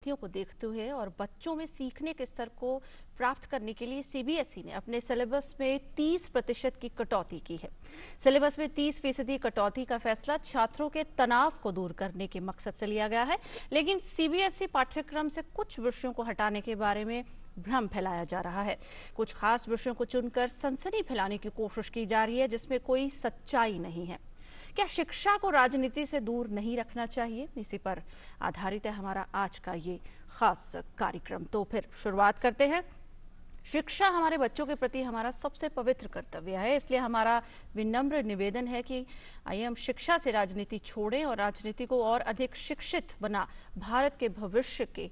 को देखते हुए और बच्चों में सीखने के स्तर को प्राप्त करने के लिए सीबीएसई ने अपने सिलेबस में 30% की कटौती की है। सिलेबस में 30% कटौती का फैसला छात्रों के तनाव को दूर करने के मकसद से लिया गया है, लेकिन सीबीएसई पाठ्यक्रम से कुछ विषयों को हटाने के बारे में भ्रम फैलाया जा रहा है। कुछ खास विषयों को चुनकर सनसनी फैलाने की कोशिश की जा रही है, जिसमें कोई सच्चाई नहीं है। क्या शिक्षा को राजनीति से दूर नहीं रखना चाहिए? इसी पर आधारित है हमारा आज का ये खास कार्यक्रम। तो फिर शुरुआत करते हैं। शिक्षा हमारे बच्चों के प्रति हमारा सबसे पवित्र कर्तव्य है, इसलिए हमारा विनम्र निवेदन है कि आइए हम शिक्षा से राजनीति छोड़ें और राजनीति को और अधिक शिक्षित बना भारत के भविष्य के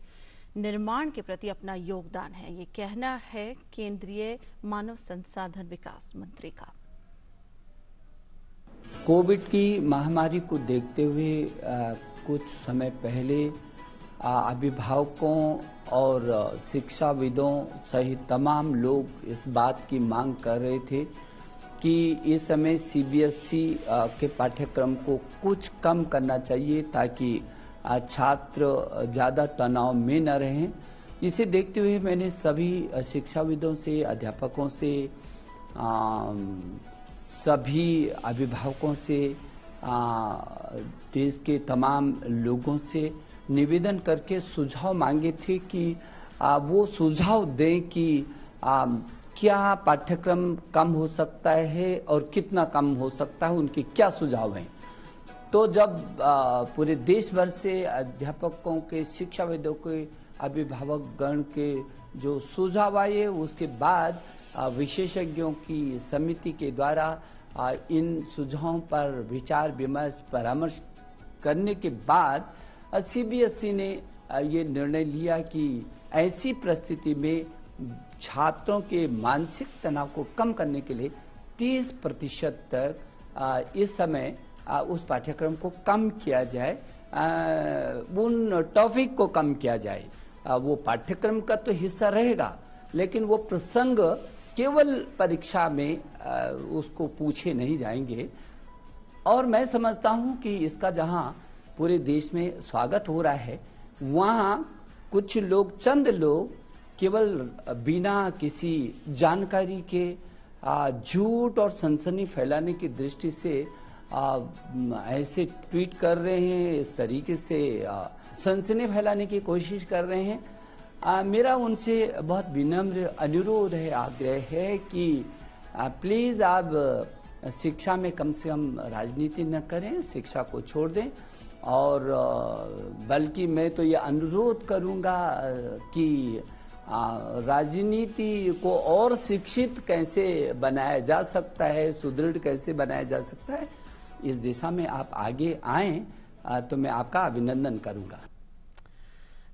निर्माण के प्रति अपना योगदान है। ये कहना है केंद्रीय मानव संसाधन विकास मंत्री का। कोविड की महामारी को देखते हुए कुछ समय पहले अभिभावकों और शिक्षाविदों सहित तमाम लोग इस बात की मांग कर रहे थे कि इस समय सीबीएसई के पाठ्यक्रम को कुछ कम करना चाहिए ताकि छात्र ज़्यादा तनाव में न रहें। इसे देखते हुए मैंने सभी शिक्षाविदों से, अध्यापकों से, सभी अभिभावकों से, देश के तमाम लोगों से निवेदन करके सुझाव मांगे थे कि वो सुझाव दें कि क्या पाठ्यक्रम कम हो सकता है और कितना कम हो सकता है, उनके क्या सुझाव हैं। तो जब पूरे देश भर से अध्यापकों के, शिक्षाविदों के, अभिभावक गण के जो सुझाव आए, उसके बाद विशेषज्ञों की समिति के द्वारा इन सुझावों पर विचार विमर्श परामर्श करने के बाद सीबीएसई ने ये निर्णय लिया कि ऐसी परिस्थिति में छात्रों के मानसिक तनाव को कम करने के लिए 30% तक इस समय उस पाठ्यक्रम को कम किया जाए, उन टॉपिक को कम किया जाए। वो पाठ्यक्रम का तो हिस्सा रहेगा, लेकिन वो प्रसंग केवल परीक्षा में उसको पूछे नहीं जाएंगे। और मैं समझता हूं कि इसका जहां पूरे देश में स्वागत हो रहा है, वहां कुछ लोग, चंद लोग केवल बिना किसी जानकारी के झूठ और सनसनी फैलाने की दृष्टि से ऐसे ट्वीट कर रहे हैं, इस तरीके से सनसनी फैलाने की कोशिश कर रहे हैं। मेरा उनसे बहुत विनम्र अनुरोध है, आग्रह है कि प्लीज आप शिक्षा में कम से कम राजनीति न करें, शिक्षा को छोड़ दें। और बल्कि मैं तो ये अनुरोध करूंगा कि राजनीति को और शिक्षित कैसे बनाया जा सकता है, सुदृढ़ कैसे बनाया जा सकता है, इस दिशा में आप आगे आएं तो मैं आपका अभिनंदन करूंगा।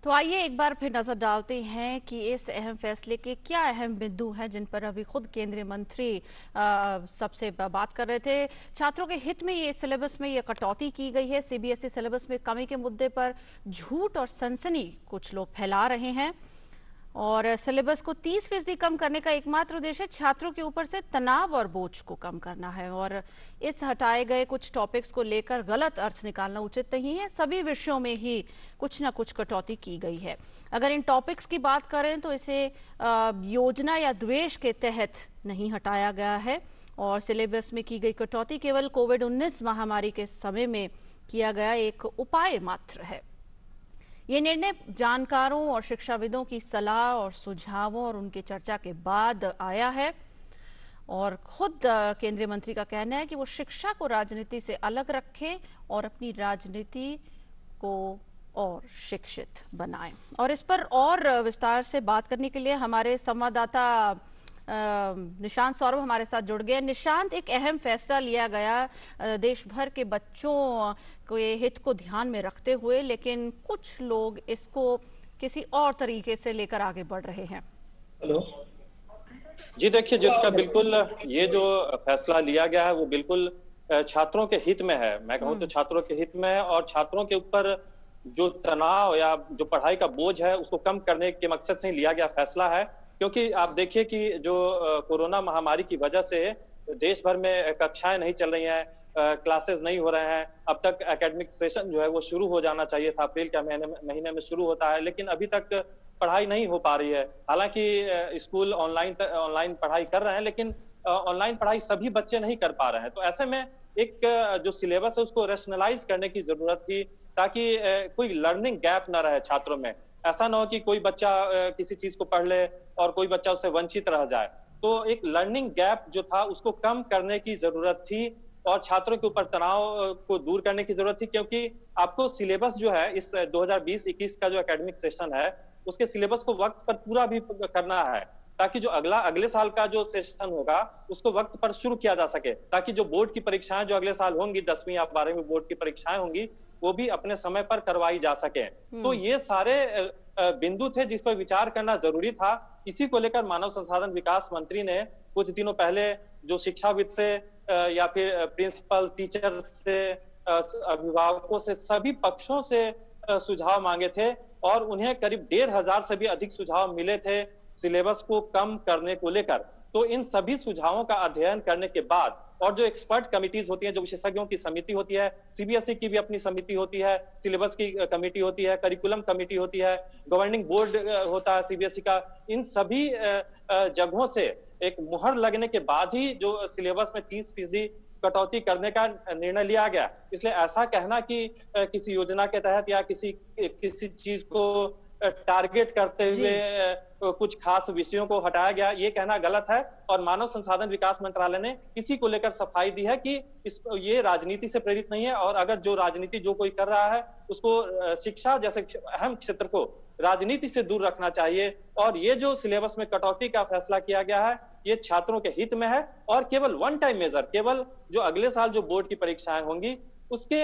तो आइए एक बार फिर नजर डालते हैं कि इस अहम फैसले के क्या अहम बिंदु हैं, जिन पर अभी खुद केंद्रीय मंत्री सबसे बात कर रहे थे। छात्रों के हित में ये सिलेबस में ये कटौती की गई है। सीबीएसई सिलेबस में कमी के मुद्दे पर झूठ और सनसनी कुछ लोग फैला रहे हैं और सिलेबस को 30% कम करने का एकमात्र उद्देश्य छात्रों के ऊपर से तनाव और बोझ को कम करना है। और इस हटाए गए कुछ टॉपिक्स को लेकर गलत अर्थ निकालना उचित नहीं है। सभी विषयों में ही कुछ ना कुछ कटौती की गई है। अगर इन टॉपिक्स की बात करें तो इसे योजना या द्वेष के तहत नहीं हटाया गया है और सिलेबस में की गई कटौती केवल कोविड-19 महामारी के समय में किया गया एक उपाय मात्र है। ये निर्णय जानकारों और शिक्षाविदों की सलाह और सुझावों और उनकी चर्चा के बाद आया है और खुद केंद्रीय मंत्री का कहना है कि वो शिक्षा को राजनीति से अलग रखें और अपनी राजनीति को और शिक्षित बनाएं। और इस पर और विस्तार से बात करने के लिए हमारे संवाददाता निशांत सौरभ हमारे साथ जुड़ गए। निशांत, एक अहम फैसला लिया गया देश भर के बच्चों के हित को ध्यान में रखते हुए, लेकिन कुछ लोग इसको किसी और तरीके से लेकर आगे बढ़ रहे हैं। हेलो जी, देखिए ज्योतिका, बिल्कुल ये जो फैसला लिया गया है वो बिल्कुल छात्रों के हित में है। मैं कहूँ तो छात्रों के हित में है और छात्रों के ऊपर जो तनाव या जो पढ़ाई का बोझ है उसको कम करने के मकसद से ही लिया गया फैसला है। क्योंकि आप देखिए कि जो कोरोना महामारी की वजह से देश भर में कक्षाएं नहीं चल रही हैं, क्लासेस नहीं हो रहे हैं। अब तक एकेडमिक सेशन जो है वो शुरू हो जाना चाहिए था, अप्रैल के महीने में शुरू होता है, लेकिन अभी तक पढ़ाई नहीं हो पा रही है। हालांकि स्कूल ऑनलाइन पढ़ाई कर रहे हैं, लेकिन ऑनलाइन पढ़ाई सभी बच्चे नहीं कर पा रहे हैं। तो ऐसे में एक जो सिलेबस है उसको रेशनलाइज करने की जरूरत थी, ताकि कोई लर्निंग गैप ना रहे छात्रों में। ऐसा ना हो कि कोई बच्चा किसी चीज को पढ़ ले और कोई बच्चा उससे वंचित रह जाए। तो एक लर्निंग गैप जो था उसको कम करने की जरूरत थी और छात्रों के ऊपर तनाव को दूर करने की जरूरत थी, क्योंकि आपको सिलेबस जो है इस 2020-21 का जो एकेडमिक सेशन है उसके सिलेबस को वक्त पर पूरा भी करना है, ताकि जो अगले साल का जो सेशन होगा उसको वक्त पर शुरू किया जा सके, ताकि जो बोर्ड की परीक्षाएं जो अगले साल होंगी, 10वीं या 12वीं बोर्ड की परीक्षाएं होंगी, वो भी अपने समय पर करवाई जा सके। तो ये सारे बिंदु थे जिस पर विचार करना जरूरी था। इसी को लेकर मानव संसाधन विकास मंत्री ने कुछ दिनों पहले जो शिक्षाविद से या फिर प्रिंसिपल, टीचर से, अभिभावकों से, सभी पक्षों से सुझाव मांगे थे और उन्हें करीब 1,500 से भी अधिक सुझाव मिले थे सिलेबस को कम करने को लेकर। तो इन सभी सुझावों का अध्ययन करने के बाद और जो एक्सपर्ट कमिटीज होती हैं, जो विशेषज्ञों की समिति होती है, सीबीएसई की भी अपनी समिति होती है, सिलेबस की कमेटी होती है, करिकुलम कमेटी होती है, गवर्निंग बोर्ड होता है सीबीएसई का, इन सभी जगहों से एक मुहर लगने के बाद ही जो सिलेबस में 30% कटौती करने का निर्णय लिया गया। इसलिए ऐसा कहना कि किसी योजना के तहत या किसी चीज को टारगेट करते हुए कुछ खास विषयों को हटाया गया, ये कहना गलत है। और मानव संसाधन विकास मंत्रालय ने इसी को लेकर सफाई दी है कि ये राजनीति से प्रेरित नहीं है, और अगर जो राजनीति जो कोई कर रहा है उसको शिक्षा जैसे अहम क्षेत्र को राजनीति से दूर रखना चाहिए। और ये जो सिलेबस में कटौती का फैसला किया गया है ये छात्रों के हित में है और केवल वन टाइम मेजर, केवल जो अगले साल जो बोर्ड की परीक्षाएं होंगी उसके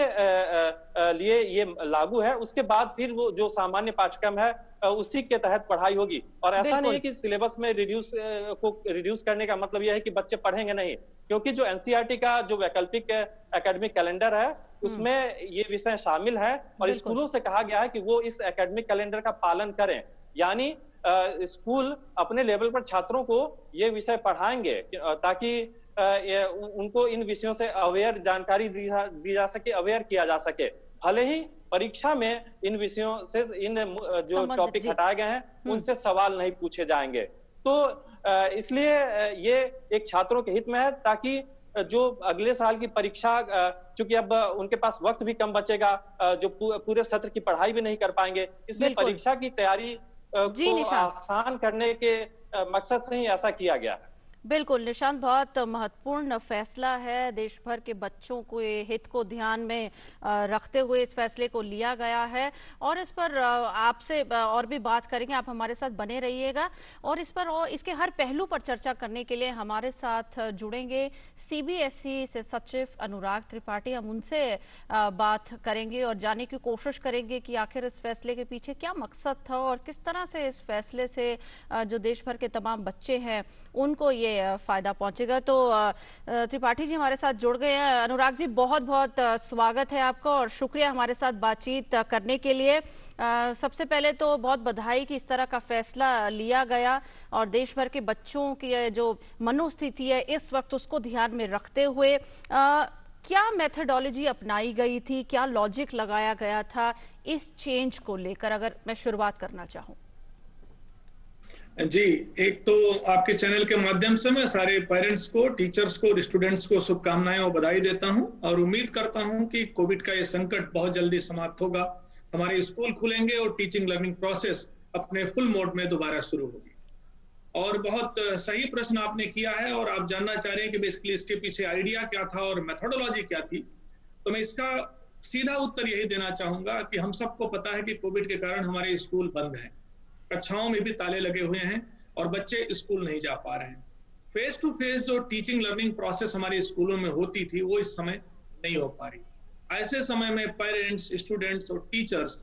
लिए ये लागू है। उसके बाद फिर वो जो सामान्य पाठ्यक्रम है उसी के तहत पढ़ाई होगी। और ऐसा नहीं है कि सिलेबस में रिड्यूस करने का मतलब यह है कि बच्चे पढ़ेंगे नहीं, क्योंकि जो एनसीईआरटी का जो वैकल्पिक एकेडमिक कैलेंडर है उसमें ये विषय शामिल है और स्कूलों से कहा गया है कि वो इस एकेडमिक कैलेंडर का पालन करें। यानी स्कूल अपने लेवल पर छात्रों को ये विषय पढ़ाएंगे ताकि उनको इन विषयों से अवेयर जानकारी दी जा सके, अवेयर किया जा सके। भले ही परीक्षा में इन विषयों से इन जो टॉपिक हटाए गए हैं उनसे सवाल नहीं पूछे जाएंगे। तो इसलिए ये एक छात्रों के हित में है, ताकि जो अगले साल की परीक्षा, चूंकि अब उनके पास वक्त भी कम बचेगा, जो पूरे सत्र की पढ़ाई भी नहीं कर पाएंगे, इसलिए परीक्षा की तैयारी को आसान करने के मकसद से ही ऐसा किया गया है। बिल्कुल निशांत, बहुत महत्वपूर्ण फैसला है। देश भर के बच्चों के हित को ध्यान में रखते हुए इस फैसले को लिया गया है और इस पर आपसे और भी बात करेंगे। आप हमारे साथ बने रहिएगा और इस पर और इसके हर पहलू पर चर्चा करने के लिए हमारे साथ जुड़ेंगे सीबीएसई से सचिव अनुराग त्रिपाठी। हम उनसे बात करेंगे और जानने की कोशिश करेंगे कि आखिर इस फैसले के पीछे क्या मकसद था और किस तरह से इस फैसले से जो देश भर के तमाम बच्चे हैं उनको ये फायदा पहुंचेगा। तो त्रिपाठी जी हमारे साथ जुड़ गए हैं। अनुराग जी, बहुत बहुत स्वागत है आपका और शुक्रिया हमारे साथ बातचीत करने के लिए। सबसे पहले तो बहुत बधाई कि इस तरह का फैसला लिया गया और देश भर के बच्चों की जो मनोस्थिति है इस वक्त उसको ध्यान में रखते हुए क्या मेथडोलॉजी अपनाई गई थी, क्या लॉजिक लगाया गया था इस चेंज को लेकर, अगर मैं शुरुआत करना चाहूँ? जी, एक तो आपके चैनल के माध्यम से मैं सारे पेरेंट्स को, टीचर्स को और स्टूडेंट्स को शुभकामनाएं और बधाई देता हूं और उम्मीद करता हूं कि कोविड का ये संकट बहुत जल्दी समाप्त होगा, हमारे स्कूल खुलेंगे और टीचिंग लर्निंग प्रोसेस अपने फुल मोड में दोबारा शुरू होगी। और बहुत सही प्रश्न आपने किया है और आप जानना चाह रहे हैं कि बेसिकली इसके पीछे आइडिया क्या था और मेथोडोलॉजी क्या थी। तो मैं इसका सीधा उत्तर यही देना चाहूंगा कि हम सबको पता है कि कोविड के कारण हमारे स्कूल बंद हैं, कक्षाओं में भी ताले लगे हुए हैं और बच्चे स्कूल नहीं जा पा रहे हैं। फेस टू फेस जो टीचिंग लर्निंग प्रोसेस हमारे स्कूलों में होती थी वो इस समय नहीं हो पा रही। ऐसे समय में पेरेंट्स, स्टूडेंट्स और टीचर्स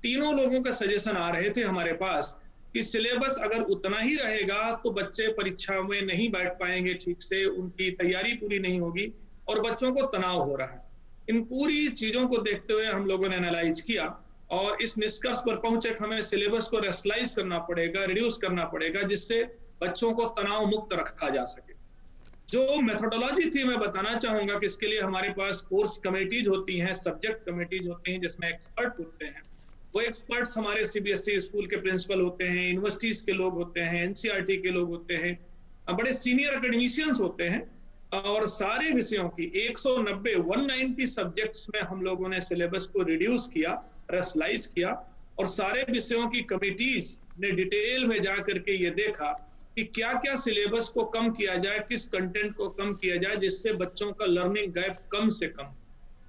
तीनों लोगों का सजेशन आ रहे थे हमारे पास कि सिलेबस अगर उतना ही रहेगा तो बच्चे परीक्षा में नहीं बैठ पाएंगे ठीक से, उनकी तैयारी पूरी नहीं होगी और बच्चों को तनाव हो रहा है। इन पूरी चीजों को देखते हुए हम लोगों ने एनालाइज किया और इस निष्कर्ष पर पहुंचे कि हमें सिलेबस को रेशनलाइज करना पड़ेगा, रिड्यूस करना पड़ेगा, जिससे बच्चों को तनाव मुक्त रखा जा सके। जो मेथोडोलॉजी थी मैं बताना चाहूंगा कि इसके लिए हमारे पास कोर्स कमेटीज होती हैं, सब्जेक्ट कमेटीज होती हैं, जिसमें एक्सपर्ट होते हैं। वो एक्सपर्ट्स हमारे सीबीएसई स्कूल के प्रिंसिपल होते हैं, यूनिवर्सिटीज के लोग होते हैं, एनसीईआरटी के लोग होते हैं, बड़े सीनियर एकेडमिशियंस होते हैं। और सारे विषयों की 190 सब्जेक्ट्स में हम लोगों ने सिलेबस को रिड्यूस किया, रैशनलाइज किया, और सारे विषयों की कमिटीज ने डिटेल में जा करके ये देखा कि क्या क्या सिलेबस को कम किया जाए, किस कंटेंट को कम किया जाए, जिससे बच्चों का लर्निंग गैप कम से कम।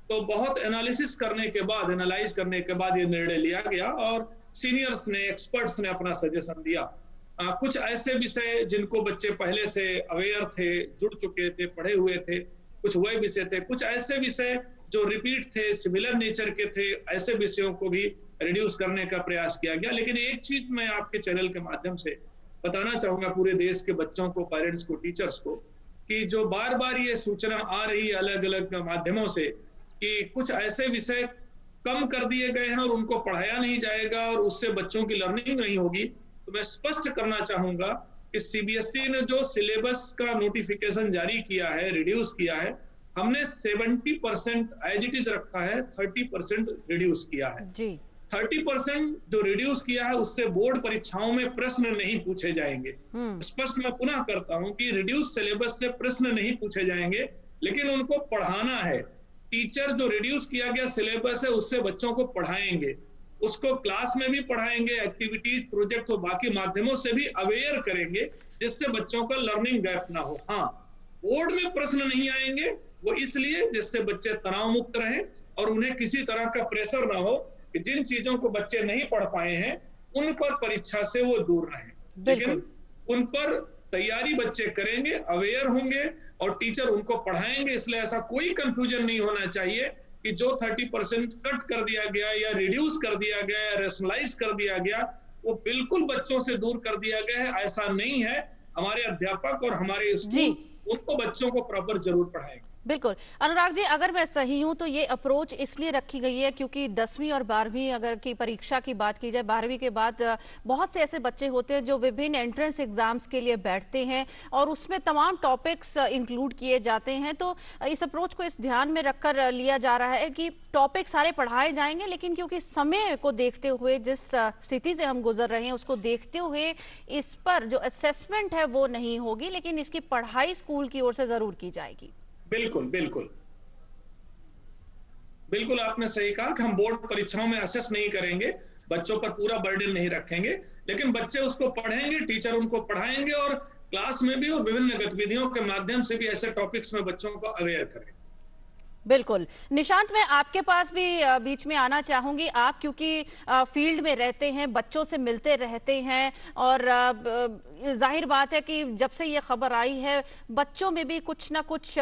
तो बहुत एनालिसिस करने के बाद, एनालाइज करने के बाद ये निर्णय लिया गया और सीनियर्स ने, एक्सपर्ट्स ने अपना सजेशन दिया। कुछ ऐसे विषय जिनको बच्चे पहले से अवेयर थे, जुड़ चुके थे, पढ़े हुए थे, कुछ वही विषय थे, कुछ ऐसे विषय जो रिपीट थे, सिमिलर नेचर के थे, ऐसे विषयों को भी रिड्यूस करने का प्रयास किया गया। लेकिन एक चीज मैं आपके चैनल के माध्यम से बताना चाहूंगा पूरे देश के बच्चों को, पेरेंट्स को, टीचर्स को, कि जो बार बार ये सूचना आ रही है अलग अलग माध्यमों से कि कुछ ऐसे विषय कम कर दिए गए हैं और उनको पढ़ाया नहीं जाएगा और उससे बच्चों की लर्निंग नहीं होगी, तो मैं स्पष्ट करना चाहूंगा कि सीबीएसई ने जो सिलेबस का नोटिफिकेशन जारी किया है, रिड्यूस किया है, हमने 70% एज इट इज रखा है, 30% रिड्यूस किया है जी। 30% जो रिड्यूस किया है उससे बोर्ड परीक्षाओं में प्रश्न नहीं पूछे जाएंगे। स्पष्ट मैं पुनः करता हूं कि रिड्यूस सिलेबस से प्रश्न नहीं पूछे जाएंगे, लेकिन उनको पढ़ाना है। टीचर जो रिड्यूस किया गया सिलेबस है उससे बच्चों को पढ़ाएंगे, उसको क्लास में भी पढ़ाएंगे, एक्टिविटीज, प्रोजेक्ट और बाकी माध्यमों से भी अवेयर करेंगे, जिससे बच्चों का लर्निंग गैप ना हो। हाँ, बोर्ड में प्रश्न नहीं आएंगे, वो इसलिए जिससे बच्चे तनाव मुक्त रहें और उन्हें किसी तरह का प्रेशर ना हो कि जिन चीजों को बच्चे नहीं पढ़ पाए हैं उन पर परीक्षा से वो दूर रहें। लेकिन उन पर तैयारी बच्चे करेंगे, अवेयर होंगे और टीचर उनको पढ़ाएंगे। इसलिए ऐसा कोई कंफ्यूजन नहीं होना चाहिए कि जो 30% कट कर दिया गया या रिड्यूस कर दिया गया या रैशनलाइज कर दिया गया, वो बिल्कुल बच्चों से दूर कर दिया गया है, ऐसा नहीं है। हमारे अध्यापक और हमारे स्कूल उनको बच्चों को प्रॉपर जरूर पढ़ाएंगे। बिल्कुल अनुराग जी, अगर मैं सही हूं तो ये अप्रोच इसलिए रखी गई है क्योंकि 10वीं और 12वीं अगर की परीक्षा की बात की जाए, 12वीं के बाद बहुत से ऐसे बच्चे होते हैं जो विभिन्न एंट्रेंस एग्जाम्स के लिए बैठते हैं और उसमें तमाम टॉपिक्स इंक्लूड किए जाते हैं। तो इस अप्रोच को इस ध्यान में रखकर लिया जा रहा है कि टॉपिक सारे पढ़ाए जाएंगे, लेकिन क्योंकि समय को देखते हुए, जिस स्थिति से हम गुजर रहे हैं उसको देखते हुए इस पर जो असेसमेंट है वो नहीं होगी, लेकिन इसकी पढ़ाई स्कूल की ओर से जरूर की जाएगी। बिल्कुल बिल्कुल बिल्कुल आपने सही कहा कि हम बोर्ड परीक्षाओं में असेस नहीं करेंगे, बच्चों पर पूरा बर्डन नहीं रखेंगे, लेकिन बच्चे उसको पढ़ेंगे, टीचर उनको पढ़ाएंगे और क्लास में भी और विभिन्न गतिविधियों के माध्यम से भी ऐसे टॉपिक्स में बच्चों को अवेयर करें। बिल्कुल निशांत, मैं आपके पास भी बीच में आना चाहूंगी। आप क्योंकि फील्ड में रहते हैं, बच्चों से मिलते रहते हैं और जाहिर बात है कि जब से ये खबर आई है बच्चों में भी कुछ ना कुछ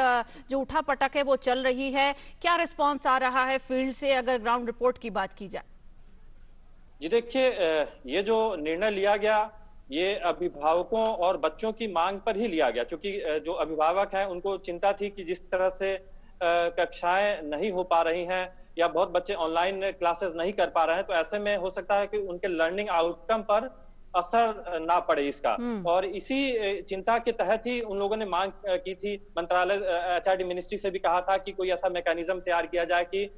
जो उठा पटक है वो चल रही है। क्या रिस्पांस आ रहा है फील्ड से, अगर ग्राउंड रिपोर्ट की बात की जाए? जी देखिए, ये जो निर्णय लिया गया ये अभिभावकों और बच्चों की मांग पर ही लिया गया, क्योंकि जो अभिभावक हैं उनको चिंता थी कि जिस तरह से कक्षाएं नहीं हो पा रही हैं या बहुत बच्चे ऑनलाइन क्लासेस नहीं कर पा रहे हैं, तो ऐसे में हो सकता है कि उनके लर्निंग आउटकम पर असर ना पड़े इसका। और इसी चिंता के तहत ही उन लोगों ने मांग की थी, मंत्रालय एचआरडी मिनिस्ट्री से भी कहा था कि कोई ऐसा मैकेनिज्म तैयार किया जाए कि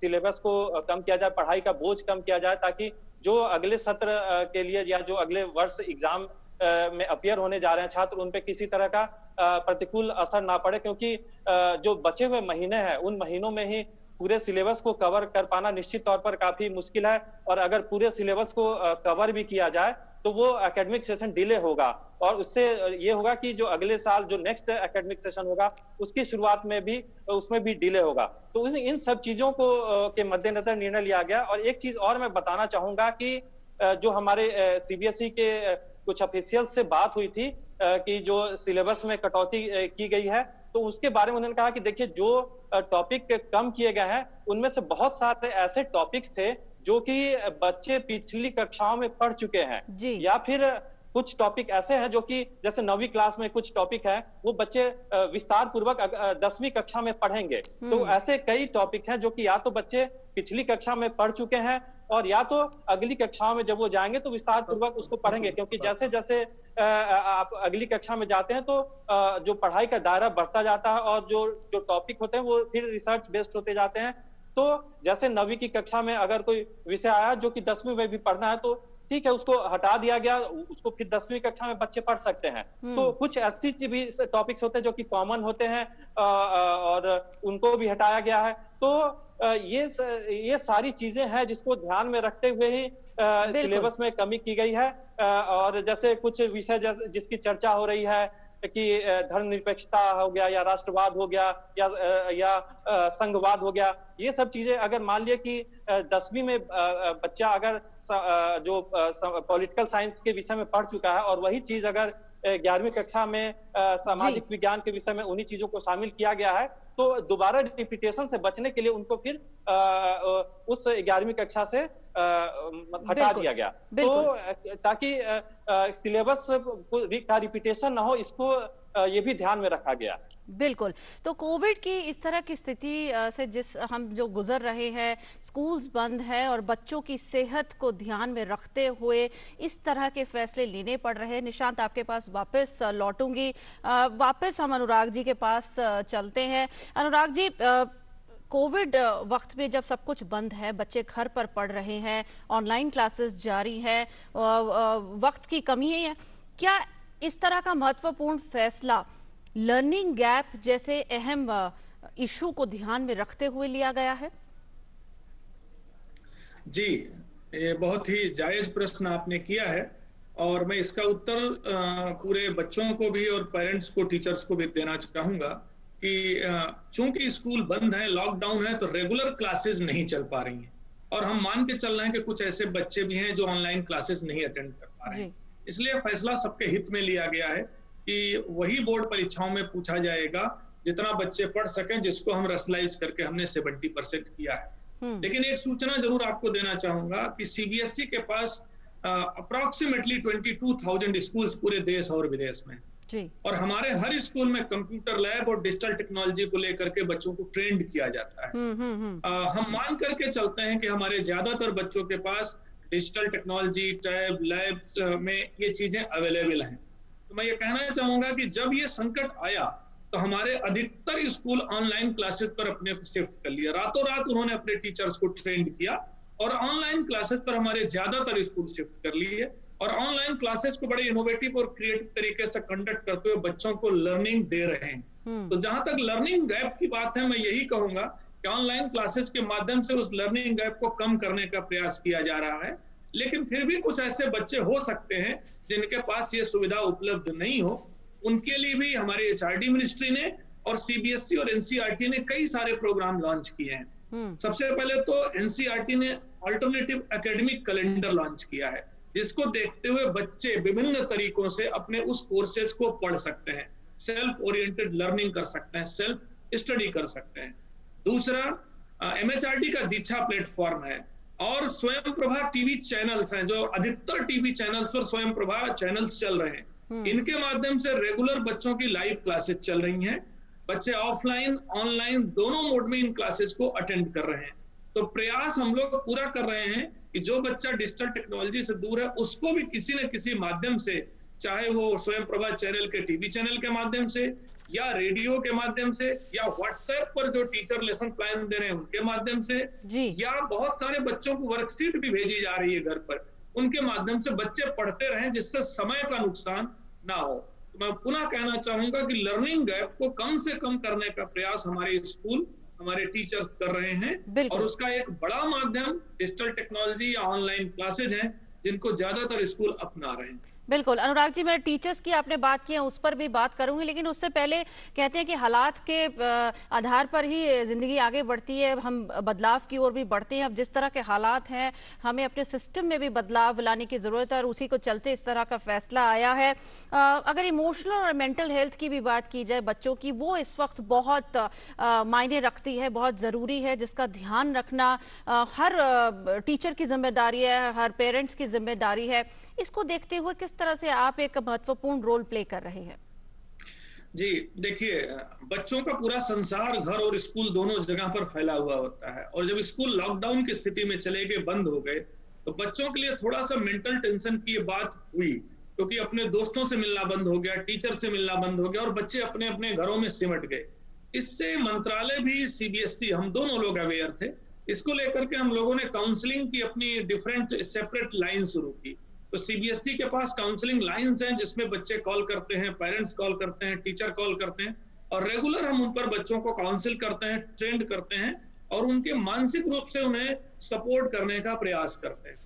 सिलेबस को कम किया जाए, पढ़ाई का बोझ कम किया जाए, ताकि जो अगले सत्र के लिए या जो अगले वर्ष एग्जाम में अपियर होने जा रहे हैं छात्र, उन पे किसी तरह का प्रतिकूल असर ना पड़े। क्योंकि जो बचे हुए महीने हैं उन महीनों में ही पूरे सिलेबस को कवर कर पाना निश्चित तौर पर काफी मुश्किल है, और अगर पूरे सिलेबस को कवर भी किया जाए तो वो एकेडमिक सेशन डिले होगा और उससे ये होगा कि जो अगले साल जो नेक्स्ट एकेडमिक सेशन होगा उसकी शुरुआत में भी उसमें भी डिले होगा। तो इन सब चीजों को के मद्देनजर निर्णय लिया गया। और एक चीज और मैं बताना चाहूंगा कि जो हमारे सीबीएसई के कुछ ऑफिशियल से बात हुई थी कि जो सिलेबस में कटौती की गई है, तो उसके बारे में उन्होंने कहा कि देखिए जो टॉपिक कम किए गए हैं उनमें से बहुत सारे ऐसे टॉपिक्स थे जो कि बच्चे पिछली कक्षाओं में पढ़ चुके हैं, या फिर कुछ टॉपिक ऐसे हैं जो कि जैसे 9वीं क्लास में कुछ टॉपिक है वो बच्चे विस्तार पूर्वक 10वीं कक्षा में पढ़ेंगे। तो ऐसे कई टॉपिक हैं जो कि या तो बच्चे पिछली कक्षा में पढ़ चुके हैं और या तो अगली कक्षाओं में जब वो जाएंगे तो विस्तार पूर्वक उसको पढ़ेंगे, क्योंकि जैसे जैसे आप अगली कक्षा में जाते हैं तो जो पढ़ाई का दायरा बढ़ता जाता है और जो जो टॉपिक होते हैं वो फिर रिसर्च बेस्ड होते जाते हैं। तो जैसे 9वीं की कक्षा में अगर कोई विषय आया जो कि 10वीं में भी पढ़ना है तो ठीक है, उसको हटा दिया गया, उसको फिर 10वीं कक्षा में बच्चे पढ़ सकते हैं। तो कुछ ऐसी भी टॉपिक्स होते हैं जो कि कॉमन होते हैं और उनको भी हटाया गया है। तो ये सारी चीजें हैं जिसको ध्यान में रखते हुए ही सिलेबस में कमी की गई है। और जैसे कुछ विषय जिसकी चर्चा हो रही है कि धर्मनिरपेक्षता हो गया या राष्ट्रवाद हो गया या संघवाद हो गया, ये सब चीजें अगर मान लिया कि 10वीं में बच्चा अगर जो पॉलिटिकल साइंस के विषय में पढ़ चुका है और वही चीज अगर 11वीं कक्षा में सामाजिक विज्ञान के विषय में उन्हीं चीजों को शामिल किया गया है, तो दोबारा रिपीटेशन से बचने के लिए उनको फिर उस 11वीं कक्षा से हटा दिया गया, तो ताकि सिलेबस का रिपीटेशन ना हो, इसको ये भी ध्यान में रखा गया। बिल्कुल। तो कोविड की इस तरह की स्थिति से हम जो गुजर रहे हैं, स्कूल्स बंद है और बच्चों की सेहत को ध्यान में रखते हुए इस तरह के फैसले लेने पड़ रहे हैं। निशांत, आपके पास वापस लौटूंगी। वापस हम अनुराग जी के पास चलते हैं। अनुराग जी, कोविड वक्त में जब सब कुछ बंद है, बच्चे घर पर पढ़ रहे हैं, ऑनलाइन क्लासेस जारी है, वक्त की कमी है, क्या इस तरह का महत्वपूर्ण फैसला लर्निंग गैप जैसे अहम इशू को ध्यान में रखते हुए लिया गया है? जी, ये बहुत ही जायज प्रश्न आपने किया है और मैं इसका उत्तर पूरे बच्चों को भी और पेरेंट्स को, टीचर्स को भी देना चाहूंगा कि चूंकि स्कूल बंद है, लॉकडाउन है, तो रेगुलर क्लासेस नहीं चल पा रही हैं और हम मान के चल रहे हैं कि कुछ ऐसे बच्चे भी हैं जो ऑनलाइन क्लासेस नहीं अटेंड कर पा रहे हैं। इसलिए फैसला सबके हित में लिया गया है कि वही बोर्ड परीक्षाओं में पूछा जाएगा जितना बच्चे पढ़ सकें, जिसको हम रसलाइज करके हमने 70% किया है। लेकिन एक सूचना जरूर आपको देना चाहूंगा कि सीबीएसई के पास अप्रोक्सीमेटली 22,000 स्कूल्स पूरे देश और विदेश में जी। और हमारे हर स्कूल में कंप्यूटर लैब और डिजिटल टेक्नोलॉजी को लेकर के बच्चों को ट्रेंड किया जाता है। हम मान करके चलते हैं कि हमारे ज्यादातर बच्चों के पास डिजिटल टेक्नोलॉजी, टैब, लैब में ये चीजें अवेलेबल हैं। तो मैं ये कहना चाहूंगा कि जब ये संकट आया तो हमारे अधिकतर स्कूल ऑनलाइन क्लासेस पर अपने को शिफ्ट कर लिया। रातों रात उन्होंने अपने टीचर्स को ट्रेंड किया और ऑनलाइन क्लासेस पर हमारे ज्यादातर स्कूल शिफ्ट कर लिए और ऑनलाइन क्लासेस को बड़े इनोवेटिव और क्रिएटिव तरीके से कंडक्ट करते हुए बच्चों को लर्निंग दे रहे हैं। तो जहां तक लर्निंग गैप की बात है, मैं यही कहूंगा कि ऑनलाइन क्लासेस के माध्यम से उस लर्निंग गैप को कम करने का प्रयास किया जा रहा है। लेकिन फिर भी कुछ ऐसे बच्चे हो सकते हैं जिनके पास ये सुविधा उपलब्ध नहीं हो, उनके लिए भी हमारे एचआरडी मिनिस्ट्री ने और सीबीएसई और एनसीईआरटी ने कई सारे प्रोग्राम लॉन्च किए हैं। सबसे पहले तो एनसीईआरटी ने अल्टरनेटिव एकेडमिक कैलेंडर लॉन्च किया है, जिसको देखते हुए बच्चे विभिन्न तरीकों से अपने उस कोर्सेज को पढ़ सकते हैं, सेल्फ ओरिएंटेड लर्निंग कर सकते हैं, सेल्फ स्टडी कर सकते हैं। दूसरा एमएचआरडी का दीक्षा प्लेटफॉर्म है और स्वयं प्रभा टीवी चैनल्स हैं, जो अधिकतर टीवी चैनल्स पर स्वयं प्रभा चैनल्स चल रहे हैं। इनके माध्यम से रेगुलर बच्चों की लाइव क्लासेस चल रही हैं। बच्चे ऑफलाइन ऑनलाइन दोनों मोड में इन क्लासेस को अटेंड कर रहे हैं। तो प्रयास हम लोग पूरा कर रहे हैं कि जो बच्चा डिजिटल टेक्नोलॉजी से दूर है उसको भी किसी न किसी माध्यम से, चाहे वो स्वयं प्रभा चैनल के टीवी चैनल के माध्यम से या रेडियो के माध्यम से या व्हाट्सएप पर जो टीचर लेसन प्लान दे रहे हैं उनके माध्यम से या बहुत सारे बच्चों को वर्कशीट भी भेजी जा रही है घर पर, उनके माध्यम से बच्चे पढ़ते रहें जिससे समय का नुकसान ना हो। तो मैं पुनः कहना चाहूंगा कि लर्निंग गैप को कम से कम करने का प्रयास हमारे स्कूल, हमारे टीचर्स कर रहे हैं और उसका एक बड़ा माध्यम डिजिटल टेक्नोलॉजी या ऑनलाइन क्लासेज हैं जिनको ज्यादातर स्कूल अपना रहे हैं। बिल्कुल अनुराग जी, मैं टीचर्स की आपने बात की है उस पर भी बात करूंगी, लेकिन उससे पहले कहते हैं कि हालात के आधार पर ही जिंदगी आगे बढ़ती है, हम बदलाव की ओर भी बढ़ते हैं। अब जिस तरह के हालात हैं हमें अपने सिस्टम में भी बदलाव लाने की ज़रूरत है और उसी को चलते इस तरह का फैसला आया है। अगर इमोशनल और मेंटल हेल्थ की भी बात की जाए बच्चों की, वो इस वक्त बहुत मायने रखती है, बहुत ज़रूरी है, जिसका ध्यान रखना हर टीचर की जिम्मेदारी है, हर पेरेंट्स की जिम्मेदारी है। इसको देखते हुए किस तरह से आप एक महत्वपूर्ण रोल प्ले कर रहे हैं? जी, देखिए, बच्चों का पूरा संसार घर और स्कूल दोनों जगह पर फैला हुआ होता है, और जब स्कूल लॉकडाउन की स्थिति में चले गए, बंद हो गए, तो बच्चों के लिए थोड़ा सा मेंटल टेंशन की ये बात हुई, क्योंकि अपने दोस्तों से मिलना बंद हो गया, टीचर से मिलना बंद हो गया, और बच्चे अपने अपने घरों में सिमट गए। इससे मंत्रालय भी, सीबीएसई, हम दोनों लोग अवेयर थे। इसको लेकर के हम लोगों ने काउंसलिंग की अपनी डिफरेंट सेपरेट लाइन शुरू की। तो सीबीएसई के पास काउंसलिंग लाइंस हैं, जिसमें बच्चे कॉल करते हैं, पेरेंट्स कॉल करते हैं, टीचर कॉल करते हैं, और रेगुलर हम उन पर बच्चों को काउंसिल करते हैं, ट्रेंड करते हैं, और उनके मानसिक रूप से उन्हें सपोर्ट करने का प्रयास करते हैं।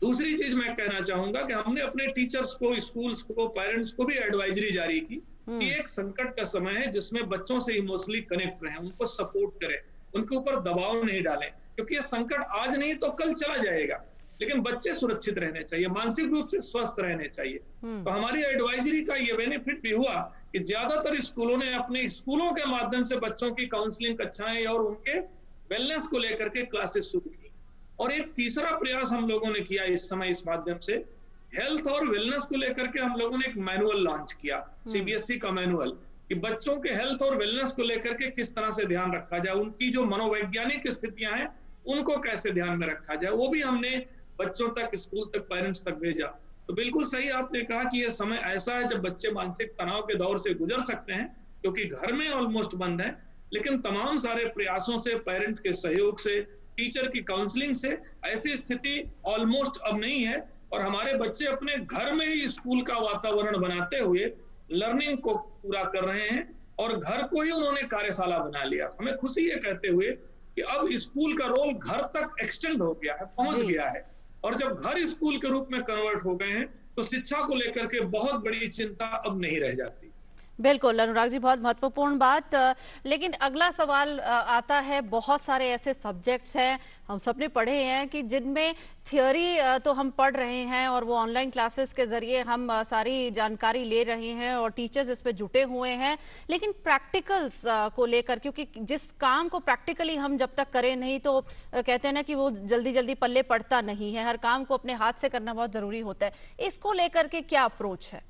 दूसरी चीज मैं कहना चाहूंगा कि हमने अपने टीचर्स को, स्कूल्स को, पेरेंट्स को भी एडवाइजरी जारी की कि एक संकट का समय है, जिसमें बच्चों से इमोशनली कनेक्ट रहें, उनको सपोर्ट करें, उनके ऊपर दबाव नहीं डालें, क्योंकि ये संकट आज नहीं तो कल चला जाएगा, लेकिन बच्चे सुरक्षित रहने चाहिए, मानसिक रूप से स्वस्थ रहने चाहिए। तो हमारी एडवाइजरी का ये बेनिफिट भी हुआ कि ज्यादातर स्कूलों ने अपने स्कूलों के माध्यम से बच्चों की काउंसलिंग कक्षाएं और उनके वेलनेस को लेकर के क्लासेस शुरू की। और एक तीसरा प्रयास हम लोगों ने किया इस समय, इस माध्यम से हेल्थ और वेलनेस को लेकर के हम लोगों ने एक मैनुअल लॉन्च किया, सीबीएसई का मैनुअल, कि बच्चों के हेल्थ और वेलनेस को लेकर के किस तरह से ध्यान रखा जाए, उनकी जो मनोवैज्ञानिक स्थितियां हैं उनको कैसे ध्यान में रखा जाए, वो भी हमने बच्चों तक, स्कूल तक, पेरेंट्स तक भेजा। तो बिल्कुल सही आपने कहा कि यह समय ऐसा है जब बच्चे मानसिक तनाव के दौर से गुजर सकते हैं, क्योंकि घर में ऑलमोस्ट बंद है, लेकिन तमाम सारे प्रयासों से, पेरेंट के सहयोग से, टीचर की काउंसलिंग से ऐसी स्थिति ऑलमोस्ट अब नहीं है, और हमारे बच्चे अपने घर में ही स्कूल का वातावरण बनाते हुए लर्निंग को पूरा कर रहे हैं, और घर को ही उन्होंने कार्यशाला बना लिया। हमें खुशी है कहते हुए कि अब स्कूल का रोल घर तक एक्सटेंड हो गया है, पहुंच गया है, और जब घर स्कूल के रूप में कन्वर्ट हो गए हैं, तो शिक्षा को लेकर के बहुत बड़ी चिंता अब नहीं रह जाती। बिल्कुल अनुराग जी, बहुत महत्वपूर्ण बात। लेकिन अगला सवाल आता है, बहुत सारे ऐसे सब्जेक्ट्स हैं, हम सबने पढ़े हैं, कि जिनमें थियोरी तो हम पढ़ रहे हैं और वो ऑनलाइन क्लासेस के जरिए हम सारी जानकारी ले रहे हैं और टीचर्स इस पे जुटे हुए हैं, लेकिन प्रैक्टिकल्स को लेकर, क्योंकि जिस काम को प्रैक्टिकली हम जब तक करें नहीं, तो कहते हैं ना कि वो जल्दी जल्दी पल्ले पड़ता नहीं है, हर काम को अपने हाथ से करना बहुत जरूरी होता है। इसको लेकर के क्या अप्रोच है?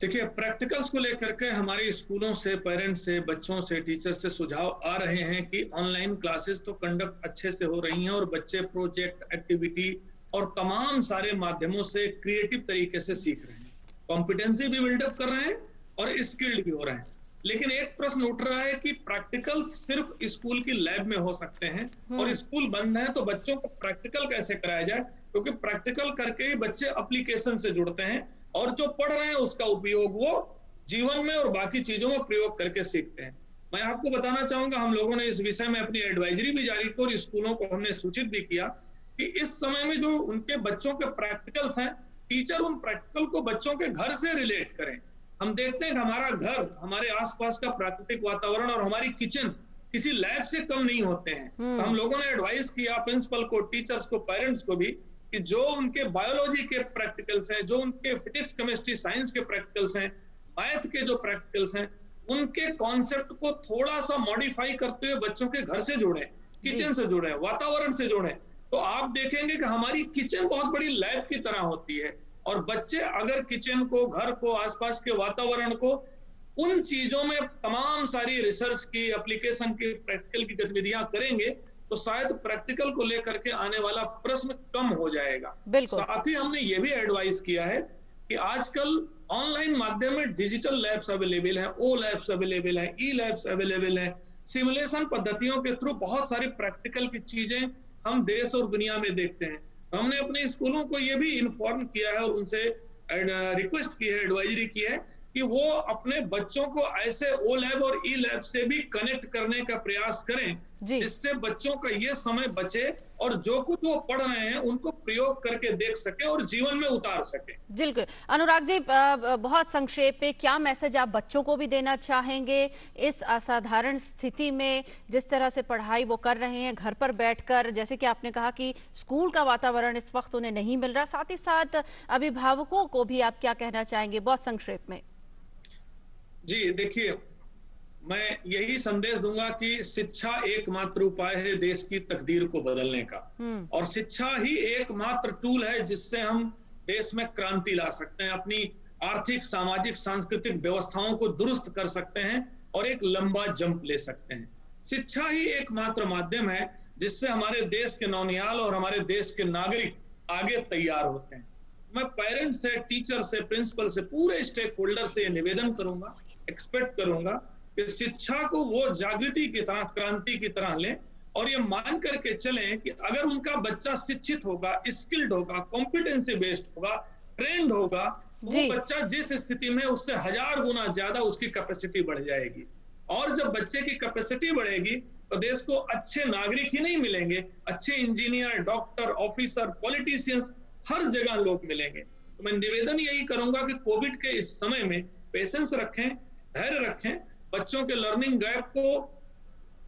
देखिए, प्रैक्टिकल्स को लेकर के हमारे स्कूलों से, पेरेंट्स से, बच्चों से, टीचर्स से सुझाव आ रहे हैं कि ऑनलाइन क्लासेस तो कंडक्ट अच्छे से हो रही हैं, और बच्चे प्रोजेक्ट, एक्टिविटी और तमाम सारे माध्यमों से क्रिएटिव तरीके से सीख रहे हैं, कॉम्पिटेंसी भी बिल्डअप कर रहे हैं और स्किल्ड भी हो रहे हैं। लेकिन एक प्रश्न उठ रहा है कि प्रैक्टिकल सिर्फ स्कूल की लैब में हो सकते हैं, और स्कूल बंद है, तो बच्चों को प्रैक्टिकल कैसे कराया जाए, क्योंकि प्रैक्टिकल करके ही बच्चे एप्लीकेशन से जुड़ते हैं, और जो पढ़ रहे हैं उसका उपयोग वो जीवन में और बाकी चीजों में प्रयोग करके सीखते हैं। मैं आपको बताना चाहूंगा, हम लोगों ने इस विषय में अपनी एडवाइजरी भी जारी की, और स्कूलों को हमने सूचित भी किया कि इस समय में जो उनके बच्चों के प्रैक्टिकल्स हैं, टीचर उन प्रैक्टिकल को बच्चों के घर से रिलेट करें। हम देखते हैं कि हमारा घर, हमारे आसपास का प्राकृतिक वातावरण और हमारी किचन किसी लैब से कम नहीं होते हैं। तो हम लोगों ने एडवाइस किया प्रिंसिपल को, टीचर्स को, पेरेंट्स को भी, कि जो उनके बायोलॉजी के प्रैक्टिकल्स हैं, जो उनके फिजिक्स, केमिस्ट्री, साइंस के प्रैक्टिकल्स हैं, मैथ के जो प्रैक्टिकल्स हैं, उनके कॉन्सेप्ट को थोड़ा सा मॉडिफाई करते हुए बच्चों के घर से जोड़ें, किचन से जोड़ें, वातावरण से जोड़ें। तो आप देखेंगे कि हमारी किचन बहुत बड़ी लैब की तरह होती है, और बच्चे अगर किचन को, घर को, आसपास के वातावरण को, उन चीजों में तमाम सारी रिसर्च की, एप्लीकेशन की, प्रैक्टिकल की गतिविधियां करेंगे, तो शायद प्रैक्टिकल को लेकर के आने वाला प्रश्न कम हो जाएगा। साथ ही हमने ये भी एडवाइस किया है कि आजकल ऑनलाइन माध्यम में डिजिटल लैब्स अवेलेबल हैं, ओ लैब्स अवेलेबल हैं, ई लैब्स अवेलेबल हैं, सिमुलेशन पद्धतियों के थ्रू बहुत सारी प्रैक्टिकल की चीजें हम देश और दुनिया में देखते हैं। हमने अपने स्कूलों को ये भी इन्फॉर्म किया है और उनसे रिक्वेस्ट की है, एडवाइजरी की है कि वो अपने बच्चों को ऐसे ओ लैब और ई लैब से भी कनेक्ट करने का प्रयास करें, जिससे बच्चों का ये समय बचे और जो कुछ वो पढ़ रहे हैं उनको प्रयोग करके देख सके और जीवन में उतार सके। बिल्कुल अनुराग जी, बहुत संक्षेप में क्या मैसेज आप बच्चों को भी देना चाहेंगे इस असाधारण स्थिति में, जिस तरह से पढ़ाई वो कर रहे हैं घर पर बैठकर, जैसे कि आपने कहा कि स्कूल का वातावरण इस वक्त उन्हें नहीं मिल रहा, साथ ही साथ अभिभावकों को भी आप क्या कहना चाहेंगे बहुत संक्षेप में? जी देखिए, मैं यही संदेश दूंगा कि शिक्षा एकमात्र उपाय है देश की तकदीर को बदलने का, और शिक्षा ही एकमात्र टूल है जिससे हम देश में क्रांति ला सकते हैं, अपनी आर्थिक, सामाजिक, सांस्कृतिक व्यवस्थाओं को दुरुस्त कर सकते हैं और एक लंबा जंप ले सकते हैं। शिक्षा ही एकमात्र माध्यम है जिससे हमारे देश के नौनिहाल और हमारे देश के नागरिक आगे तैयार होते हैं। मैं पेरेंट्स से, टीचर से, प्रिंसिपल से, पूरे स्टेक होल्डर से ये निवेदन करूंगा, एक्सपेक्ट करूंगा कि शिक्षा को वो जागृति की तरह, क्रांति की तरह लें और ये मान करके चलें कि अगर उनका बच्चा शिक्षित होगा, स्किल्ड होगा, कॉम्पिटेंसी बेस्ड होगा, ट्रेंड होगा, वो बच्चा जिस स्थिति में उससे 1000 गुना ज्यादा उसकी कैपेसिटी बढ़ जाएगी। और जब बच्चे की कैपेसिटी बढ़ेगी तो देश को अच्छे नागरिक ही नहीं मिलेंगे, अच्छे इंजीनियर, डॉक्टर, ऑफिसर, पॉलिटिशियंस, हर जगह लोग मिलेंगे। तो मैं निवेदन यही करूंगा कि कोविड के इस समय में पेशेंस रखें, धैर्य रखें, बच्चों के लर्निंग गैप को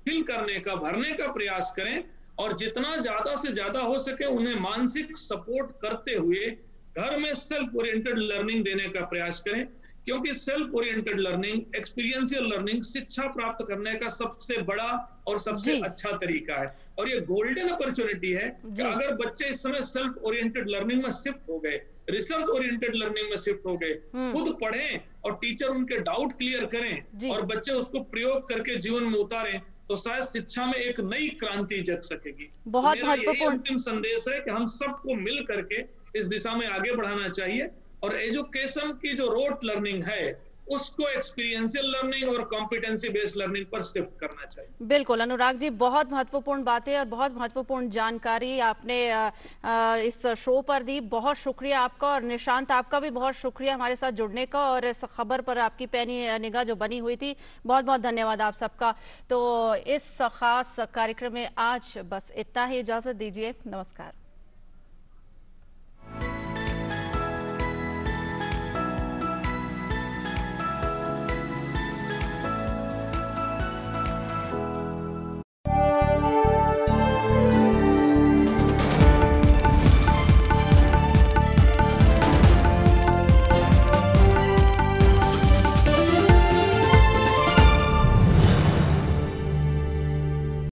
फिल करने का, भरने का प्रयास करें और जितना ज्यादा से ज्यादा हो सके उन्हें मानसिक सपोर्ट करते हुए घर में सेल्फ ओरिएंटेड लर्निंग देने का प्रयास करें, क्योंकि self oriented learning, experiential learning शिक्षा प्राप्त करने का सबसे बड़ा और सबसे अच्छा तरीका है। और ये गोल्डन अपॉर्चुनिटी है कि अगर बच्चे इस समय सेल्फ ओरिएंटेड लर्निंग में शिफ्ट हो गए, रिसर्च ओरिएंटेड लर्निंग में शिफ्ट हो गए, खुद पढ़ें और टीचर उनके डाउट क्लियर करें और बच्चे उसको प्रयोग करके जीवन में उतारें, तो शायद शिक्षा में एक नई क्रांति जग सकेगी। बहुत तो महत्वपूर्ण अंतिम संदेश है कि हम सबको मिल करके इस दिशा में आगे बढ़ाना चाहिए और एजुकेशन की जो रोट लर्निंग है उसको एक्सपीरियंशियल लर्निंग और कॉम्पिटेंसी बेस्ड लर्निंग पर शिफ्ट करना चाहिए। बिल्कुल अनुराग जी, बहुत महत्वपूर्ण बातें और बहुत महत्वपूर्ण जानकारी आपने इस शो पर दी। बहुत शुक्रिया आपका। और निशांत, आपका भी बहुत शुक्रिया हमारे साथ जुड़ने का और इस खबर पर आपकी पैनी निगाह जो बनी हुई थी, बहुत बहुत धन्यवाद आप सबका। तो इस खास कार्यक्रम में आज बस इतना ही, इजाजत दीजिए, नमस्कार।